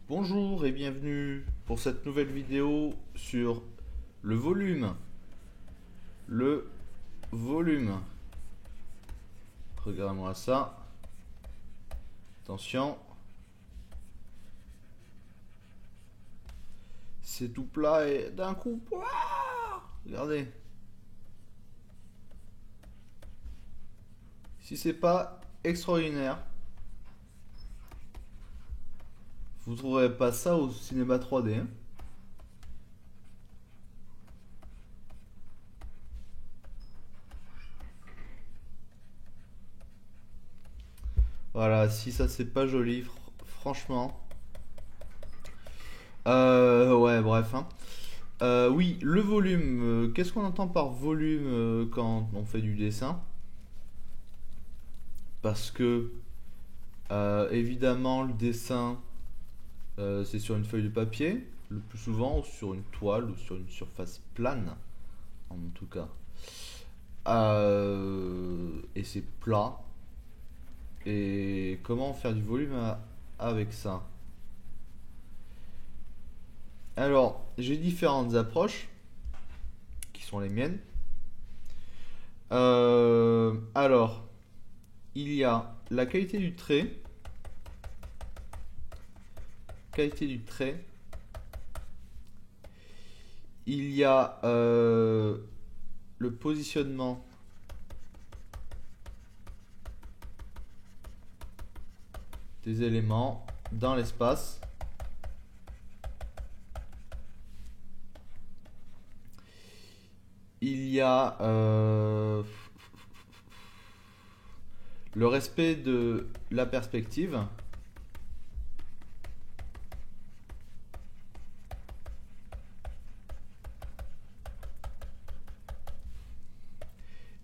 Bonjour et bienvenue pour cette nouvelle vidéo sur le volume. Le volume. Regardez-moi ça. Attention. C'est tout plat et d'un coup, pouah, regardez. Si c'est pas extraordinaire, vous trouverez pas ça au cinéma 3D, hein. Voilà, si ça c'est pas joli, franchement. Ouais, bref, hein. Oui, le volume. Qu'est-ce qu'on entend par volume quand on fait du dessin? Parce que, évidemment, le dessin, c'est sur une feuille de papier, le plus souvent, ou sur une toile, ou sur une surface plane, en tout cas. Et c'est plat. Et comment faire du volume avec ça? Alors, j'ai différentes approches, qui sont les miennes. Alors, il y a la qualité du trait. Qualité du trait. Il y a le positionnement des éléments dans l'espace. Il y a le respect de la perspective.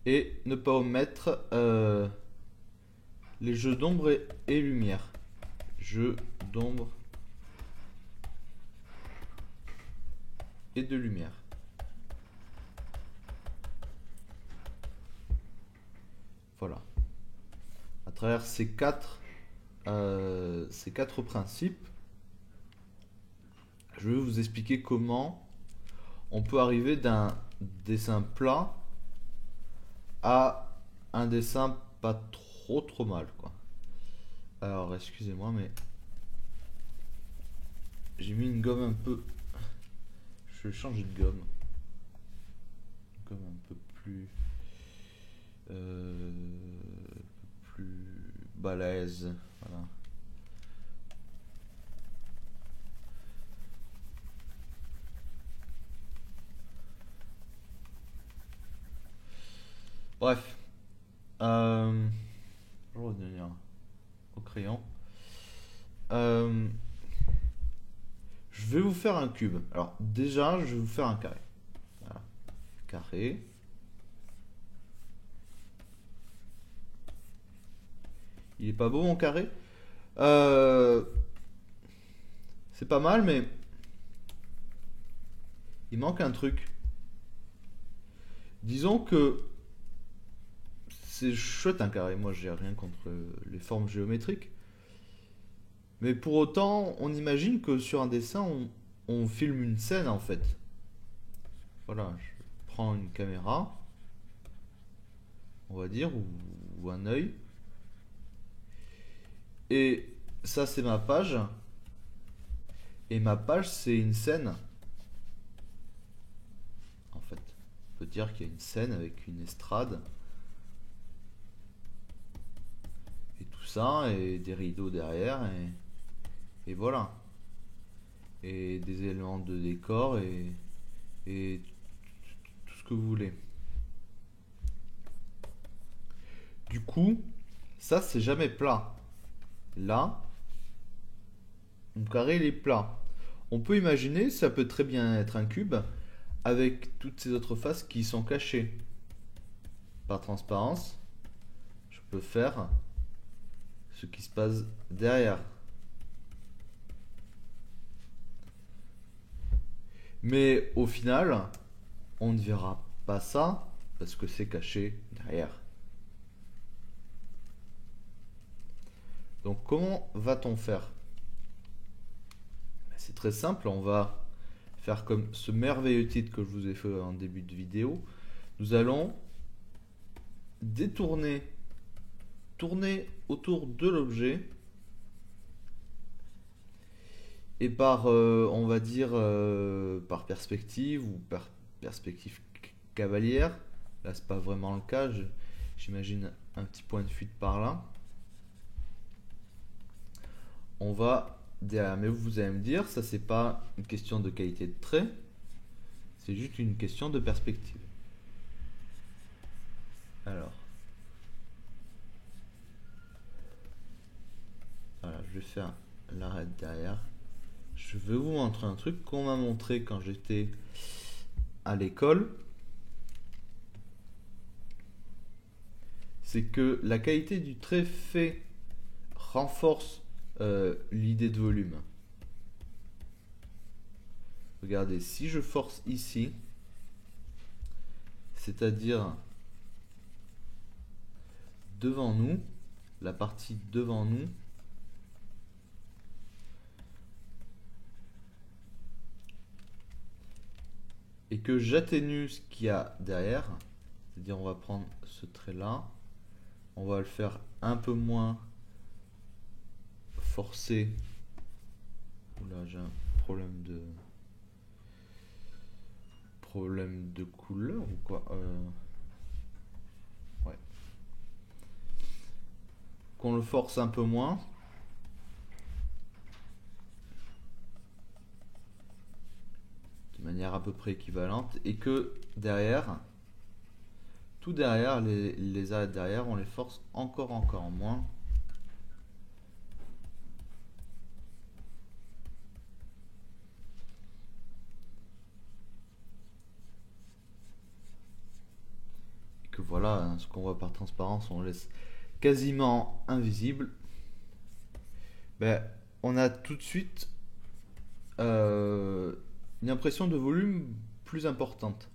Et ne pas omettre les jeux d'ombre et lumière. Jeux d'ombre et de lumière. Voilà. À travers ces quatre principes, je vais vous expliquer comment on peut arriver d'un dessin plat à un dessin pas trop mal, quoi. Alors, excusez-moi, mais j'ai mis une gomme un peu. Je vais changer de gomme. Une gomme un peu plus. euh, plus balèze. Voilà. Bref. Je vais revenir au crayon. Euh, je vais vous faire un cube. Alors, déjà, je vais vous faire un carré. Voilà. Carré. Il est pas beau mon carré? Euh, c'est pas mal, mais il manque un truc. Disons que c'est chouette un carré. Moi, j'ai rien contre les formes géométriques. Mais pour autant, on imagine que sur un dessin, on filme une scène en fait. Voilà, je prends une caméra, on va dire, ou un œil. Et ça, c'est ma page. Et ma page, c'est une scène. En fait, on peut dire qu'il y a une scène avec une estrade. Et tout ça, et des rideaux derrière. Et voilà. Et des éléments de décor et tout ce que vous voulez. Du coup, ça, c'est jamais plat. Là, mon carré, il est plat. On peut imaginer, ça peut très bien être un cube avec toutes ces autres faces qui sont cachées. Par transparence, je peux faire ce qui se passe derrière. Mais au final, on ne verra pas ça parce que c'est caché derrière. Donc comment va-t-on faire? c'est très simple, on va faire comme ce merveilleux titre que je vous ai fait en début de vidéo. Nous allons tourner autour de l'objet et par, on va dire, par perspective ou par perspective cavalière. Là, c'est pas vraiment le cas. J'imagine un petit point de fuite par là. On va derrière. Mais vous allez me dire, ça c'est pas une question de qualité de trait, c'est juste une question de perspective. Alors, voilà, je vais faire l'arrêt derrière. Je vais vous montrer un truc qu'on m'a montré quand j'étais à l'école. C'est que la qualité du trait fait renforce l'idée de volume. Regardez, si je force ici, c'est-à-dire devant nous, la partie devant nous, et que j'atténue ce qu'il y a derrière, c'est-à-dire on va prendre ce trait là, on va le faire un peu moins forcé. Oula, j'ai un problème de couleur ou quoi, ouais. Qu'on le force un peu moins. De manière à peu près équivalente. Et que derrière, tout derrière, les arêtes derrière, on les force encore moins. Et que voilà, hein, ce qu'on voit par transparence, on laisse quasiment invisible. Ben, on a tout de suite une impression de volume plus importante.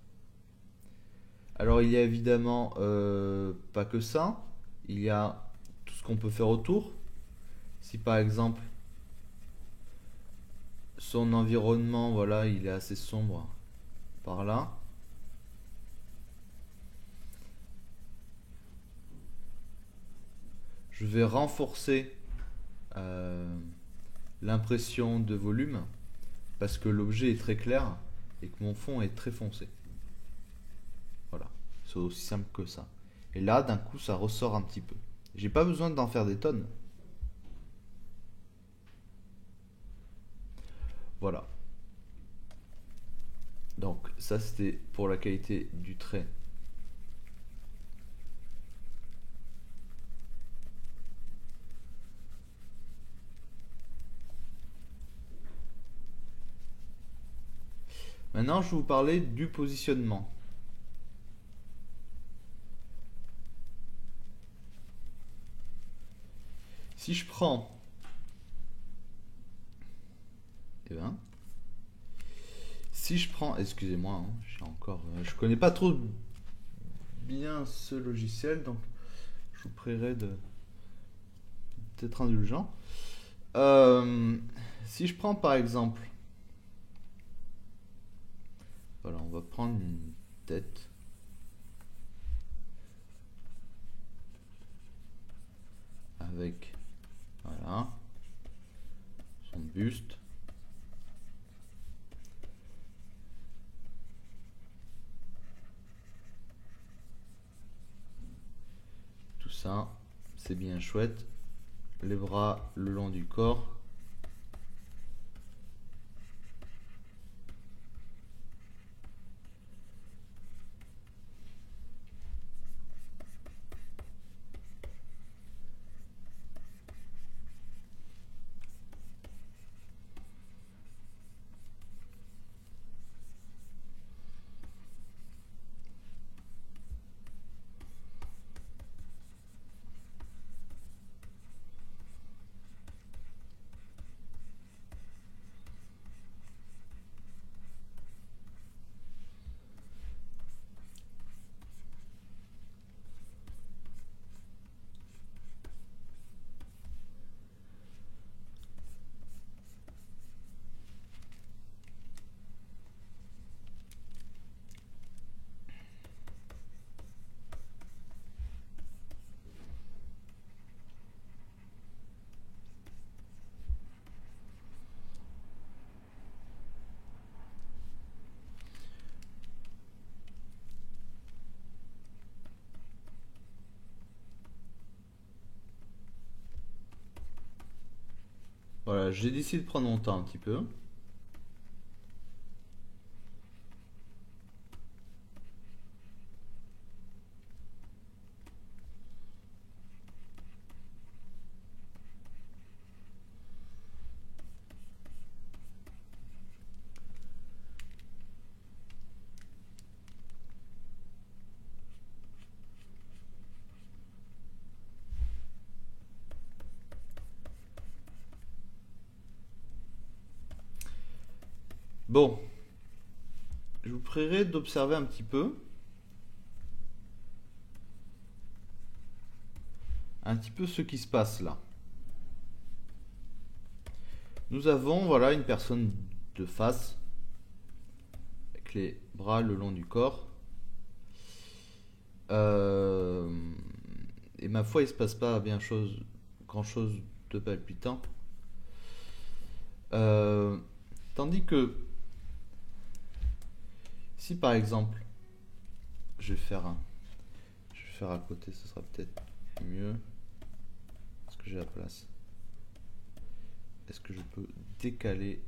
Alors il y a évidemment pas que ça, il y a tout ce qu'on peut faire autour. Si par exemple son environnement, voilà, il est assez sombre par là, je vais renforcer l'impression de volume parce que l'objet est très clair et que mon fond est très foncé. Voilà, c'est aussi simple que ça. Et là, d'un coup, ça ressort un petit peu. J'ai pas besoin d'en faire des tonnes. Voilà. Donc ça, c'était pour la qualité du trait. Maintenant, je vais vous parler du positionnement. Si je prends, eh ben, si je prends, excusez-moi, hein, je connais pas trop bien ce logiciel, donc je vous prierai d'être indulgent. Si je prends par exemple, voilà, on va prendre une tête. Avec, voilà, son buste. Tout ça, c'est bien chouette. Les bras le long du corps. Voilà, j'ai décidé de prendre mon temps un petit peu. Bon, je vous prierai d'observer un petit peu ce qui se passe là. Nous avons, voilà, une personne de face, avec les bras le long du corps. Euh, et ma foi, il se passe pas grand chose de palpitant. Euh, Tandis que si par exemple, je vais faire je vais faire à côté, ce sera peut-être mieux. Est-ce que j'ai la place? Est-ce que je peux décaler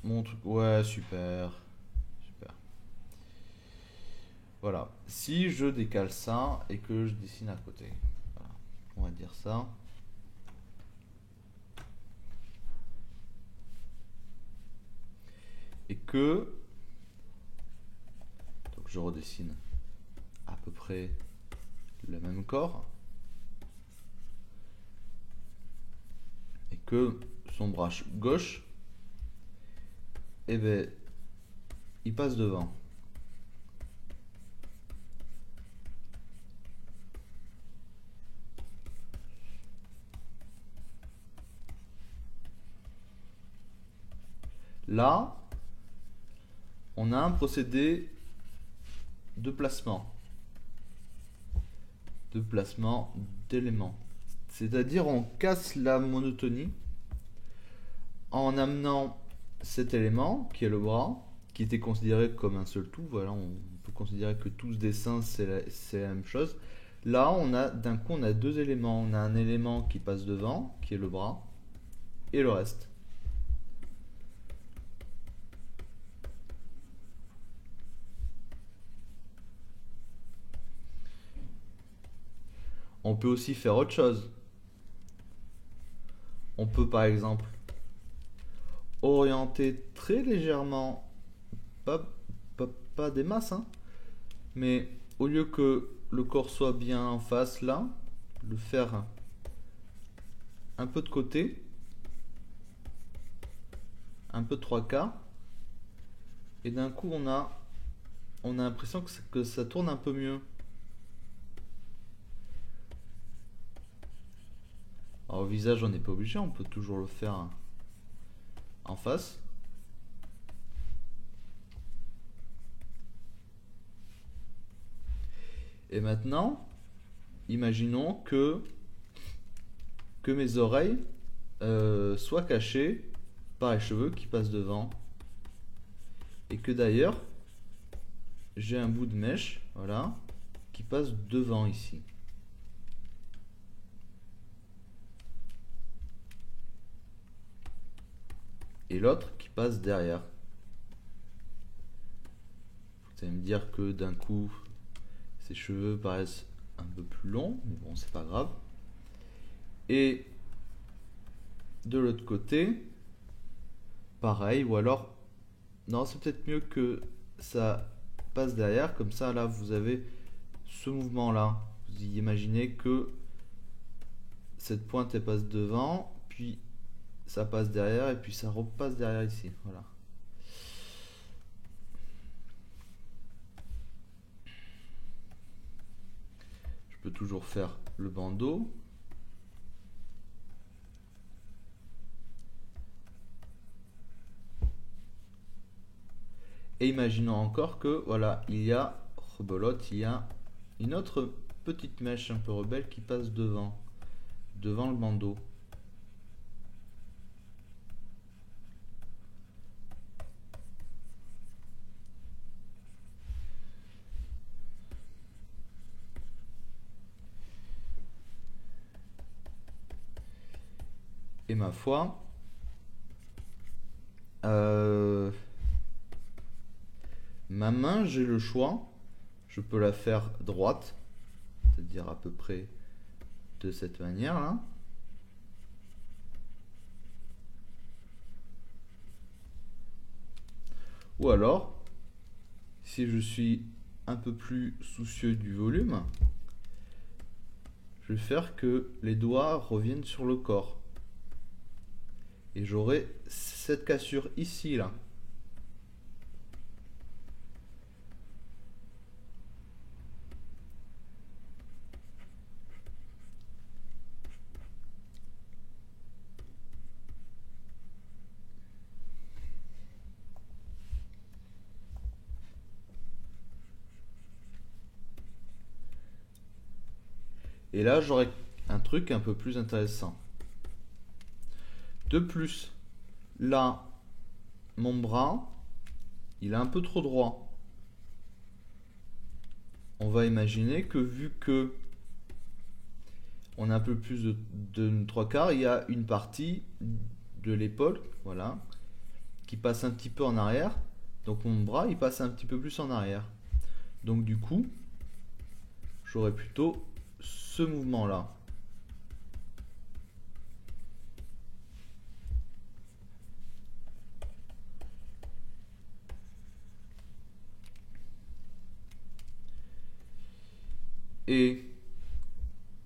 mon truc? Ouais, super, super. Voilà. Si je décale ça et que je dessine à côté, voilà. On va dire ça. Et que donc je redessine à peu près le même corps et que son bras gauche, eh ben, il passe devant. Là, on a un procédé de placement, d'éléments. C'est-à-dire on casse la monotonie en amenant cet élément qui est le bras, qui était considéré comme un seul tout. Voilà, on peut considérer que tout ce dessin c'est la même chose. Là, d'un coup on a deux éléments. On a un élément qui passe devant, qui est le bras, et le reste. On peut aussi faire autre chose. On peut par exemple orienter très légèrement, pas, pas des masses, hein, mais au lieu que le corps soit bien en face là, le faire un peu de côté, un peu de trois quarts, et d'un coup on a l'impression que ça tourne un peu mieux. Alors au visage on n'est pas obligé, on peut toujours le faire en face. Et maintenant, imaginons que mes oreilles soient cachées par les cheveux qui passent devant. Et que d'ailleurs, j'ai un bout de mèche, voilà, qui passe devant ici. Et l'autre qui passe derrière. Vous allez me dire que d'un coup, ses cheveux paraissent un peu plus longs, mais bon, c'est pas grave. Et de l'autre côté, pareil, ou alors, non, c'est peut-être mieux que ça passe derrière, comme ça, là, vous avez ce mouvement-là. Vous imaginez que cette pointe, elle passe devant, puis ça passe derrière, et puis ça repasse derrière ici, voilà. Je peux toujours faire le bandeau. Et imaginons encore que, voilà, il y a une autre petite mèche un peu rebelle qui passe devant le bandeau. Et ma foi, euh, ma main, j'ai le choix. Je peux la faire droite, c'est-à-dire à peu près de cette manière-là. Ou alors, si je suis un peu plus soucieux du volume, je vais faire que les doigts reviennent sur le corps. Et j'aurai cette cassure ici, là. Et là, j'aurai un truc un peu plus intéressant. De plus, là, mon bras, il est un peu trop droit. On va imaginer que vu que on a un peu plus de 3/4, il y a une partie de l'épaule, voilà, qui passe un petit peu en arrière. Donc mon bras, il passe un petit peu plus en arrière. Donc du coup, j'aurais plutôt ce mouvement-là. Et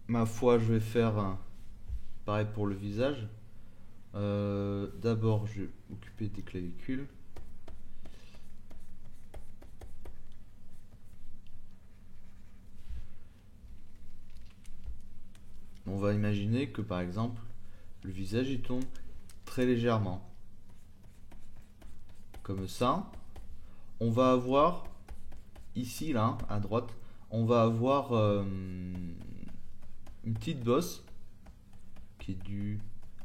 ma foi, je vais faire pareil pour le visage. D'abord, je vais m'occuper des clavicules. On va imaginer que par exemple, le visage il tombe très légèrement. Comme ça, on va avoir ici, là, à droite, on va avoir une petite bosse qui est due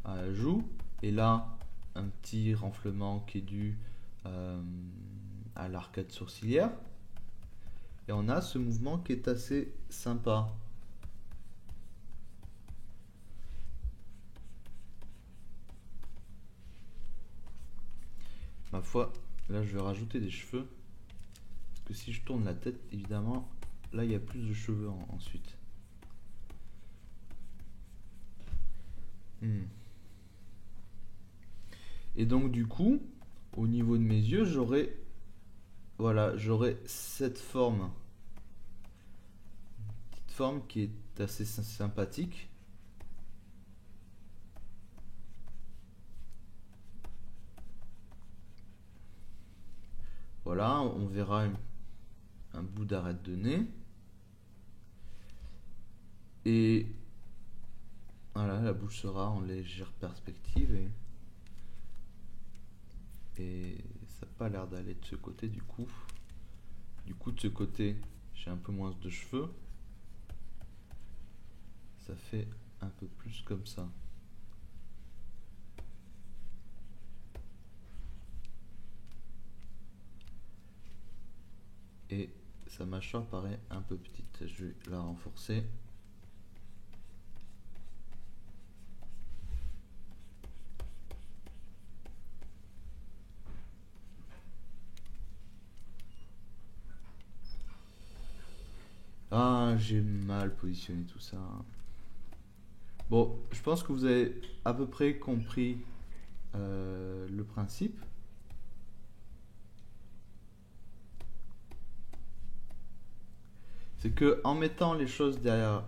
à la joue. Et là, un petit renflement qui est dû à l'arcade sourcilière. Et on a ce mouvement qui est assez sympa. Ma foi, là je vais rajouter des cheveux. Parce que si je tourne la tête, évidemment, là il y a plus de cheveux ensuite. Et donc du coup, au niveau de mes yeux, j'aurai voilà, j'aurai cette forme. Petite forme qui est assez sympathique. Voilà, on verra un bout d'arête de nez. Et voilà, la bouche sera en légère perspective. Et ça n'a pas l'air d'aller de ce côté du coup. Du coup, de ce côté, j'ai un peu moins de cheveux. Ça fait un peu plus comme ça. Et sa mâchoire paraît un peu petite. Je vais la renforcer. Ah, j'ai mal positionné tout ça. Bon, je pense que vous avez à peu près compris le principe. C'est que en mettant les choses derrière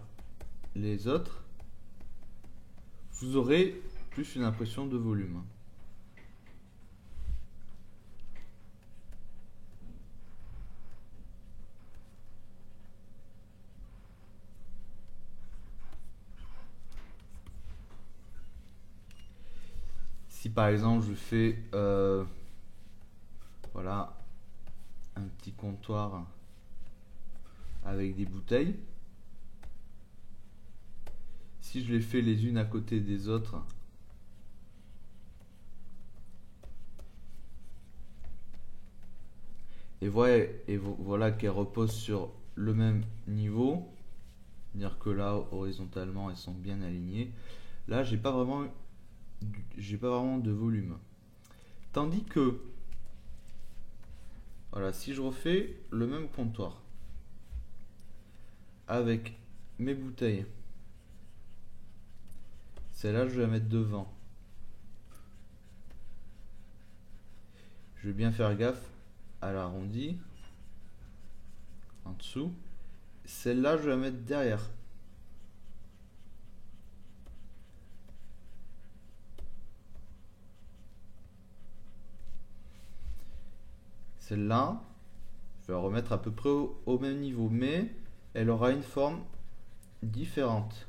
les autres, vous aurez plus une impression de volume. Si par exemple je fais voilà un petit comptoir avec des bouteilles, si je les fais les unes à côté des autres, et voilà qu'elles reposent sur le même niveau, c'est-à-dire que là horizontalement elles sont bien alignées. Là j'ai pas vraiment j'ai pas vraiment de volume. Tandis que, voilà, si je refais le même comptoir avec mes bouteilles, celle-là, je vais la mettre devant. Je vais bien faire gaffe à l'arrondi en dessous. Celle-là, je vais la mettre derrière. Celle-là, je vais la remettre à peu près au même niveau, mais elle aura une forme différente.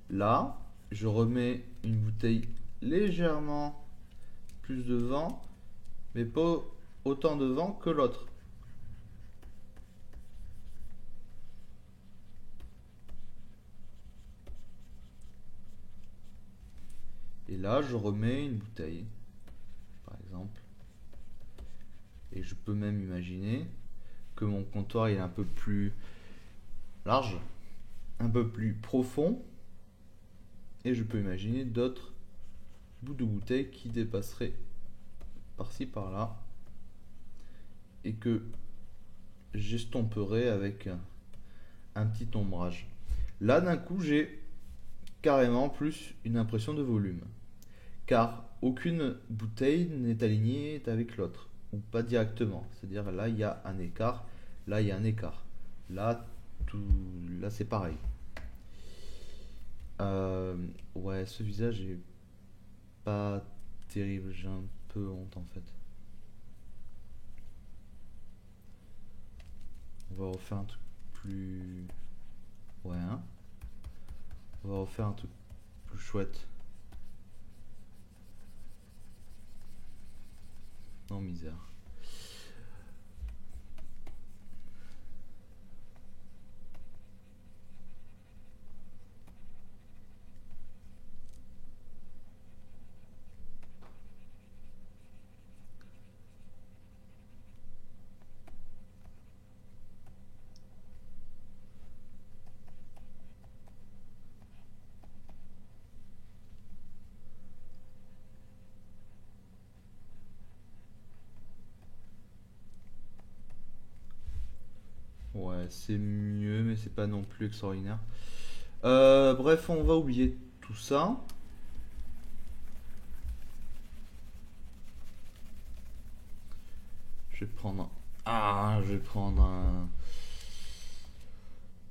Là, je remets une bouteille légèrement plus devant, mais pas autant devant que l'autre. Et là, je remets une bouteille, par exemple. Et je peux même imaginer que mon comptoir est un peu plus large, un peu plus profond. Et je peux imaginer d'autres bouts de bouteilles qui dépasseraient par-ci par-là. Et que j'estomperai avec un petit ombrage. Là, d'un coup, j'ai carrément plus une impression de volume. Car aucune bouteille n'est alignée avec l'autre. Ou pas directement. C'est-à-dire là, il y a un écart. Là, il y a un écart. Là, là c'est pareil. Ouais, ce visage est pas terrible. J'ai un peu honte en fait. On va refaire un truc plus... Ouais, hein. On va refaire un truc plus chouette. Non, misère. Ouais, c'est mieux, mais c'est pas non plus extraordinaire. Bref, on va oublier tout ça. Je vais prendre... Ah, je vais prendre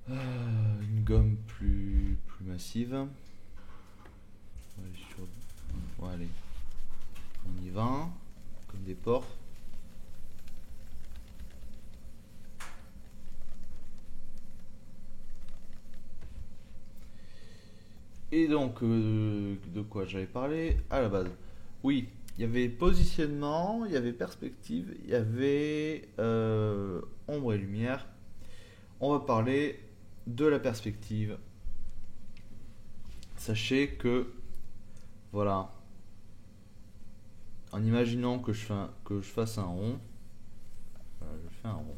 une gomme plus massive. Ouais, allez, on y va, comme des porcs. Et donc, de quoi j'avais parlé à la base? Oui, il y avait positionnement, il y avait perspective, il y avait ombre et lumière. On va parler de la perspective. Sachez que, voilà, en imaginant que je fasse un rond, voilà, je fais un rond.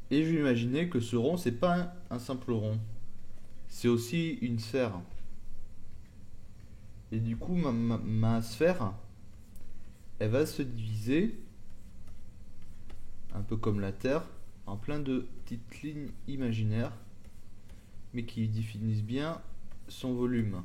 Et je vais imaginer que ce rond, c'est pas un simple rond, c'est aussi une sphère. Et du coup, ma sphère, elle va se diviser, un peu comme la Terre, en plein de petites lignes imaginaires, mais qui définissent bien son volume.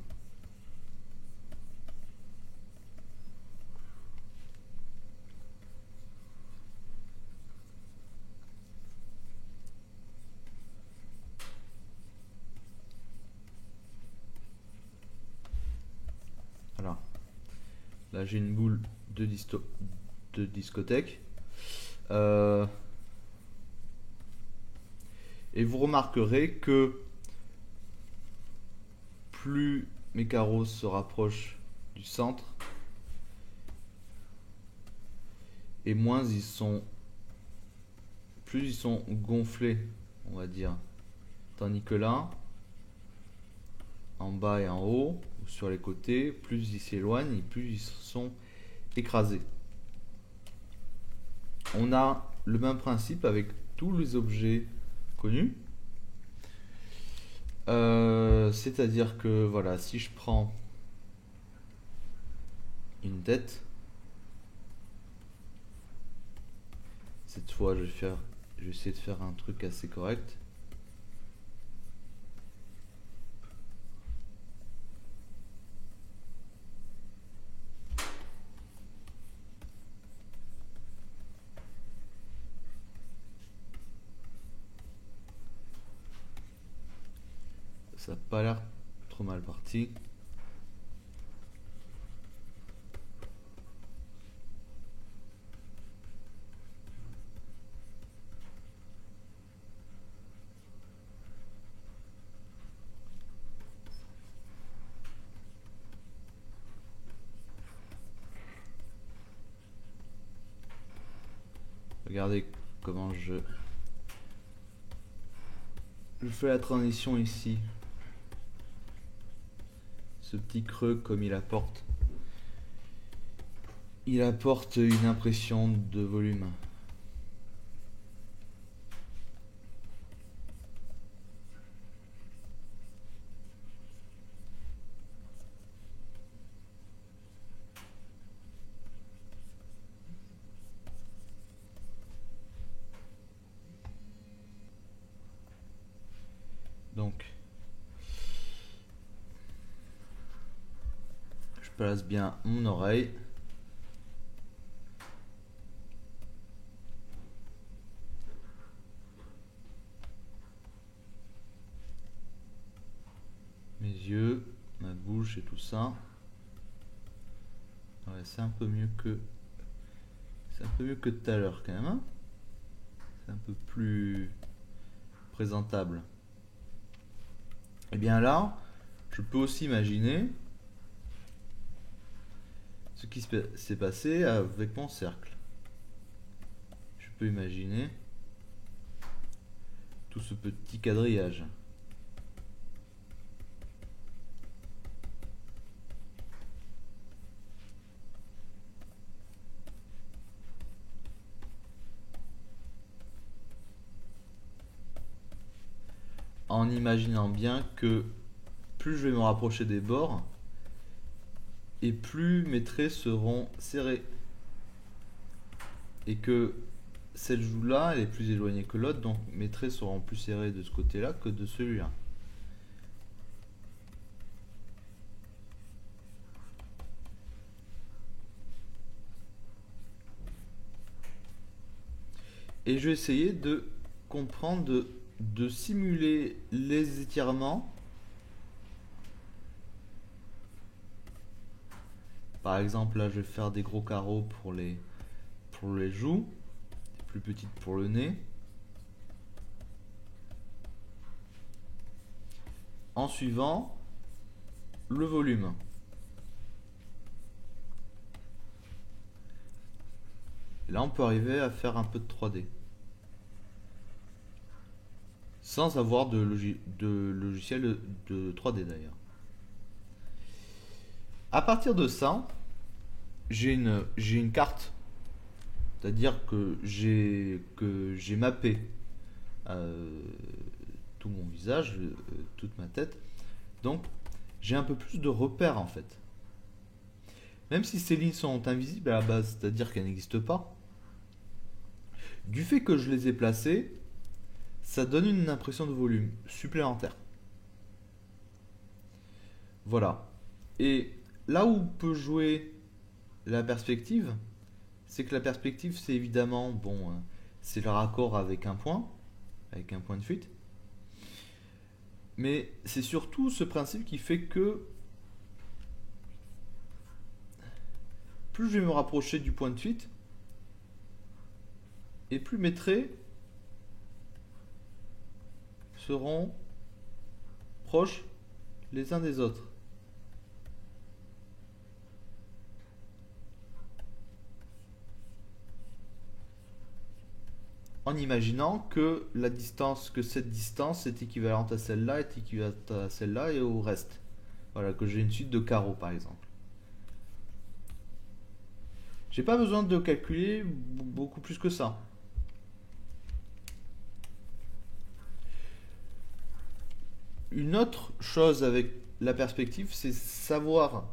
Alors, là j'ai une boule de discothèque. Et vous remarquerez que plus mes carreaux se rapprochent du centre, et moins plus ils sont gonflés, on va dire. Tandis que là, en bas et en haut, ou sur les côtés, plus ils s'éloignent et plus ils sont écrasé. On a le même principe avec tous les objets connus. C'est-à-dire que voilà, si je prends une tête, cette fois je vais essayer de faire un truc assez correct. Ça n'a pas l'air trop mal parti. Regardez comment je fais la transition ici. Ce petit creux, comme il apporte une impression de volume. Donc, je place bien mon oreille. Mes yeux, ma bouche et tout ça. Ouais, c'est un peu mieux que tout à l'heure quand même, hein. C'est un peu plus présentable. Et bien là, je peux aussi imaginer ce qui s'est passé avec mon cercle. Je peux imaginer tout ce petit quadrillage. En imaginant bien que plus je vais me rapprocher des bords et plus mes traits seront serrés. Et que cette joue-là, elle est plus éloignée que l'autre, donc mes traits seront plus serrés de ce côté-là que de celui-là. Et je vais essayer de comprendre, de simuler les étirements. Par exemple, là, je vais faire des gros carreaux pour les joues, des plus petites pour le nez. En suivant le volume. Et là, on peut arriver à faire un peu de 3D. Sans avoir de logiciel de 3D d'ailleurs. À partir de ça, j'ai une carte. C'est-à-dire que j'ai mappé tout mon visage, toute ma tête. Donc, j'ai un peu plus de repères en fait. Même si ces lignes sont invisibles à la base, c'est-à-dire qu'elles n'existent pas, du fait que je les ai placées, ça donne une impression de volume supplémentaire. Voilà. Et là où peut jouer la perspective, c'est que la perspective, c'est évidemment, bon, c'est le raccord avec un point de fuite. Mais c'est surtout ce principe qui fait que plus je vais me rapprocher du point de fuite, et plus mes traits seront proches les uns des autres. En imaginant que cette distance est équivalente à celle-là, est équivalente à celle-là et au reste. Voilà, que j'ai une suite de carreaux par exemple. J'ai pas besoin de calculer beaucoup plus que ça. Une autre chose avec la perspective, c'est savoir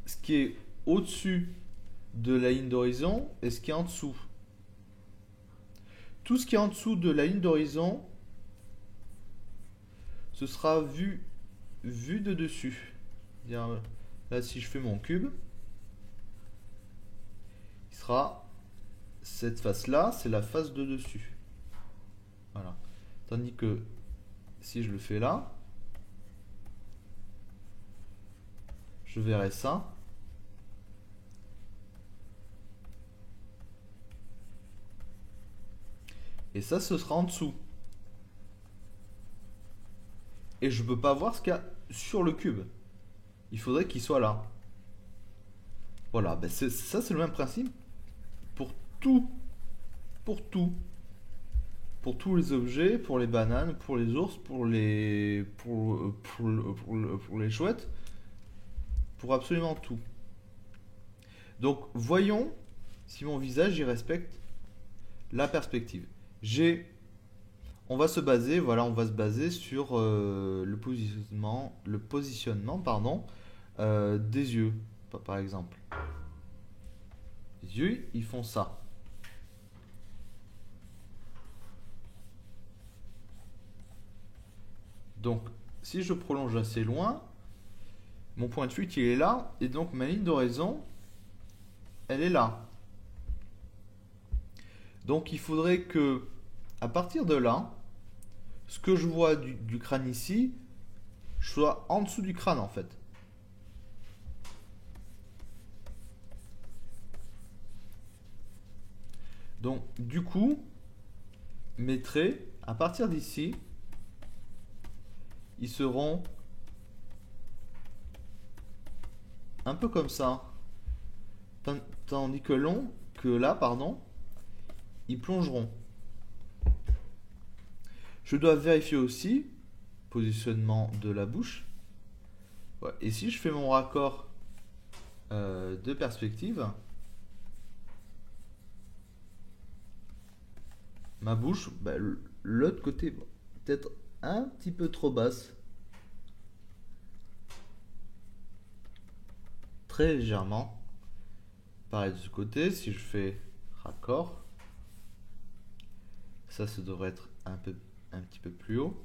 ce qui est au-dessus de la ligne d'horizon et ce qui est en dessous. Tout ce qui est en dessous de la ligne d'horizon, ce sera vu de dessus. Là, si je fais mon cube, il sera cette face-là, c'est la face de dessus. Voilà. Tandis que si je le fais là, je verrai ça. Et ça, ce sera en dessous. Et je ne peux pas voir ce qu'il y a sur le cube. Il faudrait qu'il soit là. Voilà, ben ça c'est le même principe pour tout. Pour tout. Pour tous les objets, pour les bananes, pour les ours, pour les chouettes, pour absolument tout. Donc voyons si mon visage y respecte la perspective. On va se baser sur le positionnement des yeux, par exemple. Les yeux, ils font ça. Donc, si je prolonge assez loin, mon point de fuite, il est là, et donc ma ligne d'horizon, elle est là. Donc, il faudrait que, à partir de là, ce que je vois du crâne ici, je sois en dessous du crâne, en fait. Donc, du coup, mes traits, à partir d'ici, ils seront un peu comme ça. Tandis que là, ils plongeront. Je dois vérifier aussi positionnement de la bouche. Ouais. Et si je fais mon raccord de perspective, ma bouche, l'autre côté, peut-être un petit peu trop basse. Très légèrement. Pareil de ce côté, si je fais raccord, ça devrait être un petit peu plus haut.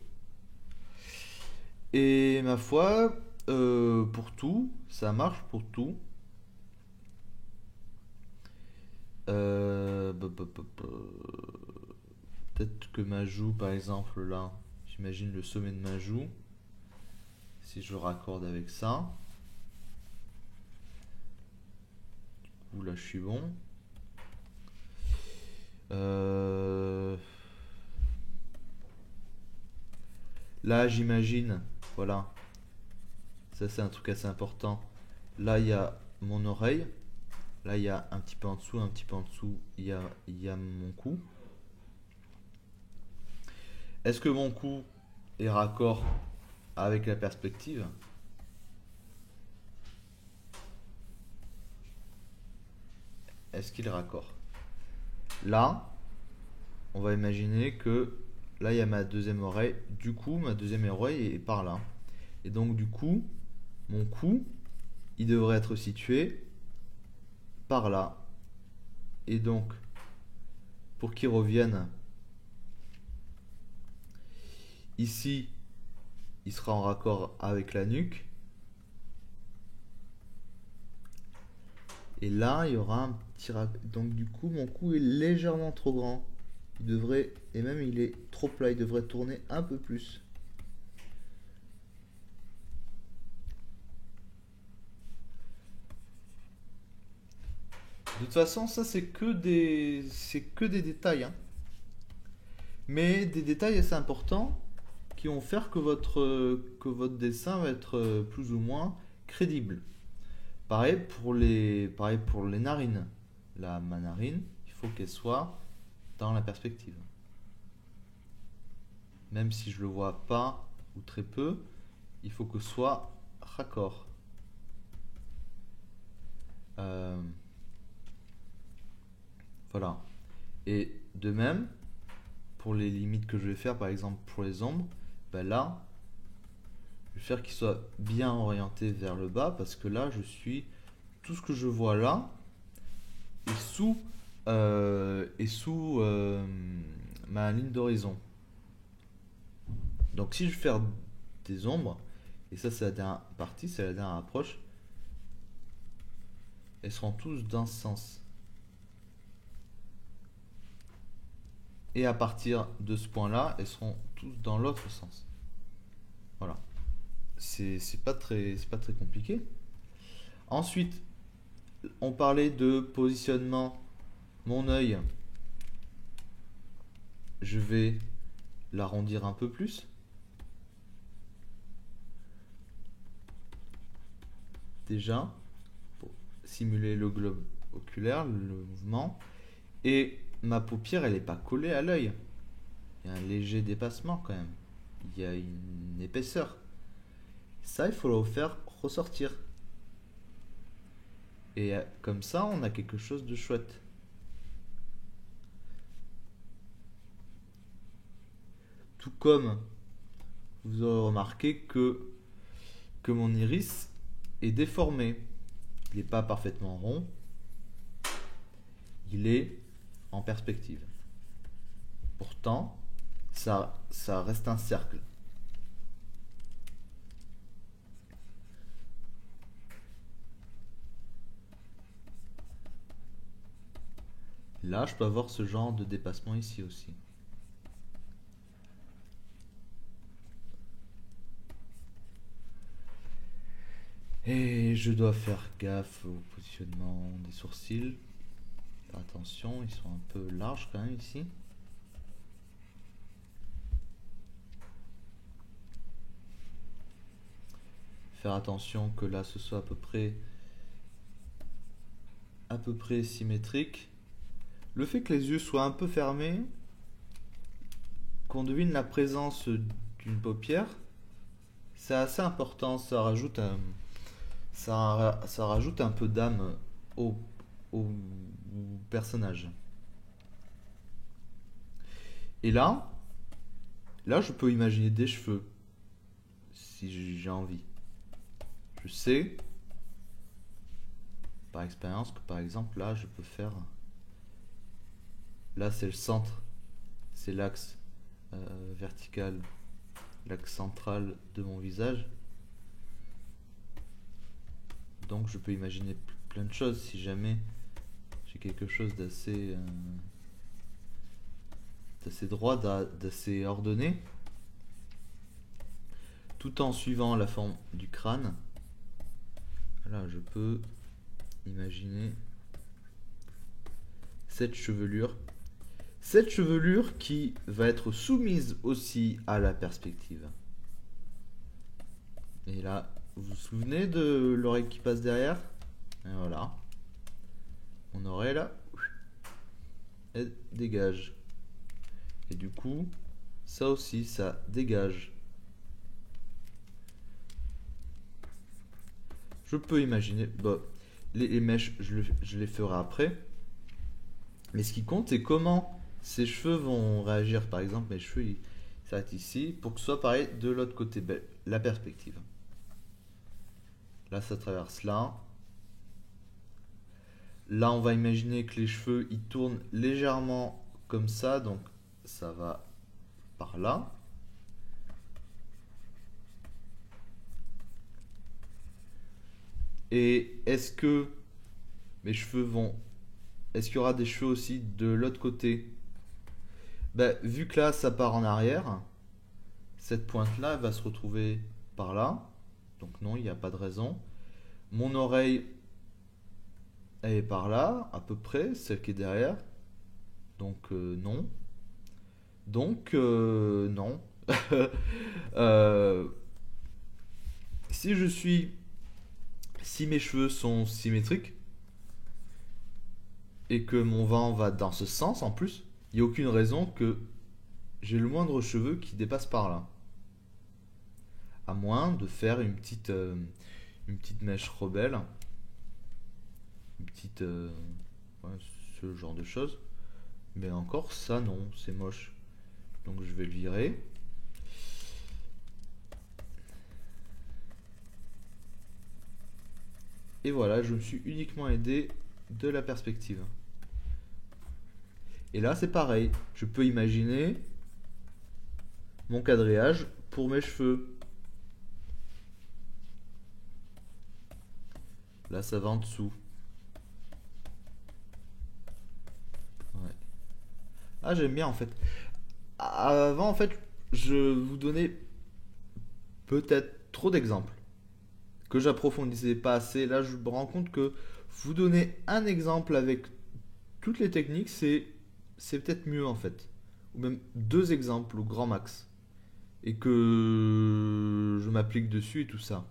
Et ma foi, pour tout, ça marche pour tout. Peut-être que ma joue, par exemple, là, j'imagine le sommet de ma joue. Si je raccorde avec ça, du coup là je suis bon. Là j'imagine, voilà, ça c'est un truc assez important. Là il y a mon oreille, là il y a un petit peu en dessous, il y a mon cou. Est-ce que mon cou est raccord avec la perspective? Est-ce qu'il est raccord? Là, on va imaginer que là il y a ma deuxième oreille. Du coup, ma deuxième oreille est par là. Et donc du coup, mon cou, il devrait être situé par là. Et donc, pour qu'il revienne ici, il sera en raccord avec la nuque. Et là, il y aura un petit raccord. Donc du coup, mon cou est légèrement trop grand. Il devrait, et même il est trop plat, il devrait tourner un peu plus. De toute façon, ça c'est que des détails, hein. Mais des détails assez importants qui vont faire que votre dessin va être plus ou moins crédible. Pareil pour les narines. Ma narine, il faut qu'elle soit dans la perspective. Même si je le vois pas ou très peu, il faut que ce soit raccord. Voilà. Et de même, pour les limites que je vais faire, par exemple pour les ombres, ben là, je vais faire qu'il soit bien orienté vers le bas parce que là, tout ce que je vois là est sous ma ligne d'horizon. Donc si je veux faire des ombres, et ça c'est la dernière partie, c'est la dernière approche, elles seront tous dans ce sens. Et à partir de ce point-là, elles seront tous dans l'autre sens. Voilà. C'est pas très compliqué. Ensuite, on parlait de positionnement. Mon œil, je vais l'arrondir un peu plus. Déjà, pour simuler le globe oculaire, le mouvement. Et ma paupière, elle n'est pas collée à l'œil. Il y a un léger dépassement quand même. Il y a une épaisseur. Ça, il faut le faire ressortir. Et comme ça, on a quelque chose de chouette. Tout comme vous aurez remarqué que mon iris est déformé. Il n'est pas parfaitement rond. Il est en perspective. Pourtant, ça reste un cercle. Là, je peux avoir ce genre de dépassement ici aussi. Et je dois faire gaffe au positionnement des sourcils. Attention, ils sont un peu larges quand même ici. Faire attention que là ce soit à peu près symétrique. Le fait que les yeux soient un peu fermés, qu'on devine la présence d'une paupière, c'est assez important. Ça rajoute un peu d'âme au, au personnage. Et là, je peux imaginer des cheveux si j'ai envie. Je sais, par expérience, que par exemple, là, je peux faire. Là, c'est le centre, c'est l'axe vertical, l'axe central de mon visage. Donc, je peux imaginer plein de choses si jamais j'ai quelque chose d'assez droit, d'assez ordonné, tout en suivant la forme du crâne. Là, je peux imaginer cette chevelure. Cette chevelure qui va être soumise aussi à la perspective. Et là, vous vous souvenez de l'oreille qui passe derrière? Et voilà. Mon oreille là, elle dégage. Et du coup, ça aussi, ça dégage. Je peux imaginer, bon, les mèches, je les ferai après. Mais ce qui compte, c'est comment ces cheveux vont réagir. Par exemple, mes cheveux, ils s'arrêtent ici pour que ce soit pareil de l'autre côté. Ben, la perspective. Là, ça traverse là. Là, on va imaginer que les cheveux, ils tournent légèrement comme ça. Donc, ça va par là. Et est-ce que mes cheveux vont... Est-ce qu'il y aura des cheveux aussi de l'autre côté? Ben, vu que là, ça part en arrière, cette pointe-là, elle va se retrouver par là. Donc non, il n'y a pas de raison. Mon oreille, elle est par là, à peu près, celle qui est derrière. Donc non. Donc non. Euh, si je suis... Si mes cheveux sont symétriques et que mon vent va dans ce sens en plus, il n'y a aucune raison que j'ai le moindre cheveu qui dépasse par là. À moins de faire une petite mèche rebelle, une petite ouais, ce genre de choses. Mais encore, ça non, c'est moche. Donc je vais le virer. Et voilà, je me suis uniquement aidé de la perspective. Et là, c'est pareil. Je peux imaginer mon quadrillage pour mes cheveux. Là, ça va en dessous. Ouais. Ah, j'aime bien en fait. Avant, en fait, je vous donnais peut-être trop d'exemples, que j'approfondissais pas assez. Là, je me rends compte que vous donner un exemple avec toutes les techniques, c'est peut-être mieux en fait. Ou même deux exemples au grand max. Et que je m'applique dessus et tout ça.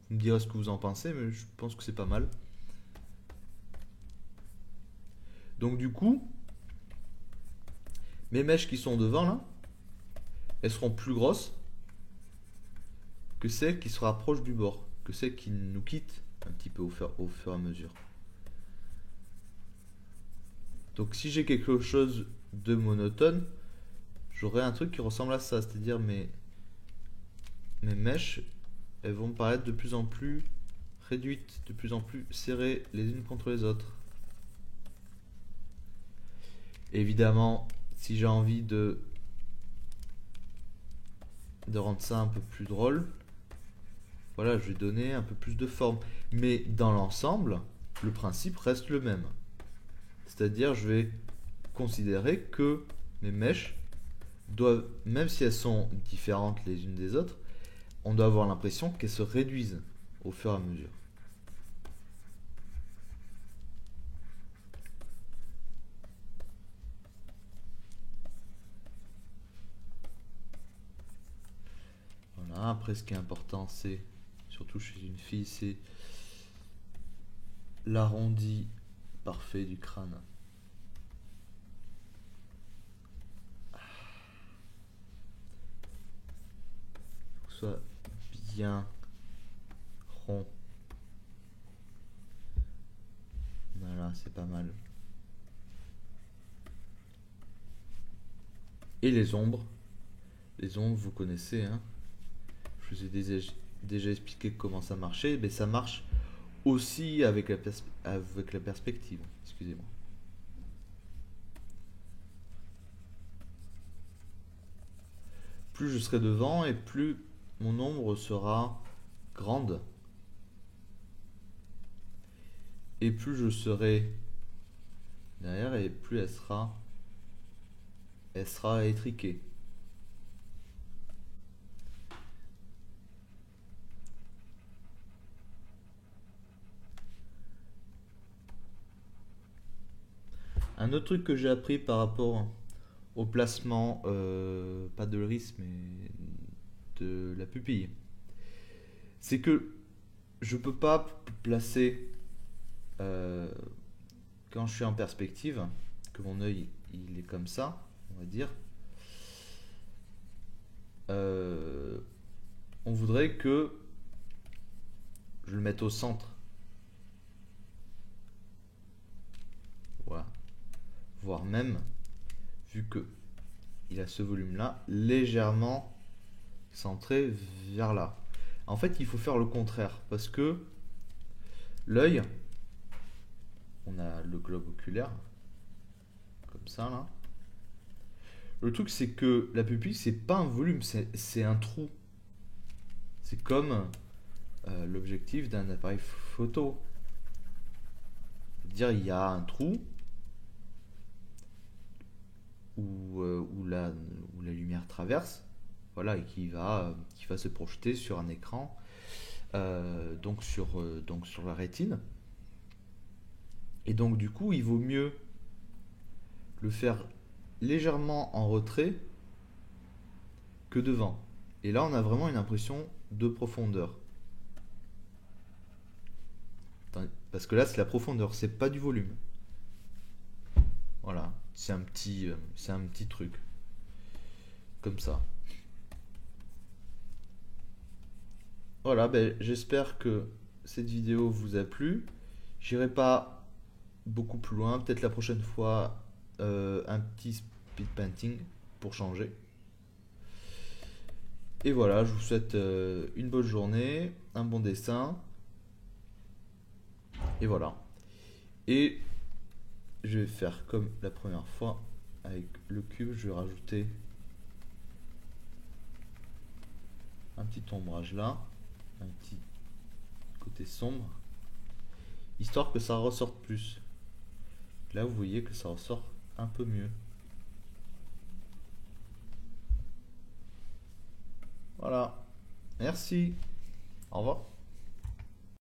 Vous me direz ce que vous en pensez, mais je pense que c'est pas mal. Donc du coup, mes mèches qui sont devant là, elles seront plus grosses que celles qui se rapprochent du bord, que celles qui nous quittent un petit peu au fur et à mesure. Donc si j'ai quelque chose de monotone, j'aurai un truc qui ressemble à ça, c'est-à-dire mes mèches, elles vont paraître de plus en plus réduites, de plus en plus serrées les unes contre les autres. Évidemment, si j'ai envie de rendre ça un peu plus drôle, voilà, je vais donner un peu plus de forme. Mais dans l'ensemble, le principe reste le même. C'est-à-dire, je vais considérer que mes mèches doivent, même si elles sont différentes les unes des autres, on doit avoir l'impression qu'elles se réduisent au fur et à mesure. Voilà, après ce qui est important, c'est, surtout chez une fille, c'est l'arrondi parfait du crâne. Faut que ce soit bien rond. Voilà, c'est pas mal. Et les ombres. Les ombres, vous connaissez, hein. Je vous ai déjà expliqué comment ça marchait. Mais ça marche aussi avec avec la perspective. Excusez-moi. Plus je serai devant et plus mon ombre sera grande. Et plus je serai derrière et plus elle sera étriquée. Un autre truc que j'ai appris par rapport au placement, pas de l'iris, mais de la pupille, c'est que je peux pas placer, euh, quand je suis en perspective, que mon œil il est comme ça, on va dire, euh, on voudrait que je le mette au centre. Voilà. Voire même, vu que il a ce volume-là, légèrement centré vers là. En fait, il faut faire le contraire, parce que l'œil, on a le globe oculaire, comme ça là. Le truc, c'est que la pupille, c'est pas un volume, c'est un trou. C'est comme l'objectif d'un appareil photo. C'est-à-dire, il y a un trou où la lumière traverse, voilà, et qui va se projeter sur un écran, donc sur la rétine. Et donc, du coup, il vaut mieux le faire légèrement en retrait que devant. Et là, on a vraiment une impression de profondeur. Parce que là, c'est la profondeur, c'est pas du volume. Voilà, c'est un petit truc. Comme ça. Voilà, ben, j'espère que cette vidéo vous a plu. J'irai pas beaucoup plus loin. Peut-être la prochaine fois, un petit speed painting pour changer. Et voilà, je vous souhaite une bonne journée, un bon dessin. Et voilà. Et je vais faire comme la première fois avec le cube. Je vais rajouter un petit ombrage là, un petit côté sombre, histoire que ça ressorte plus. Là, vous voyez que ça ressort un peu mieux. Voilà. Merci. Au revoir.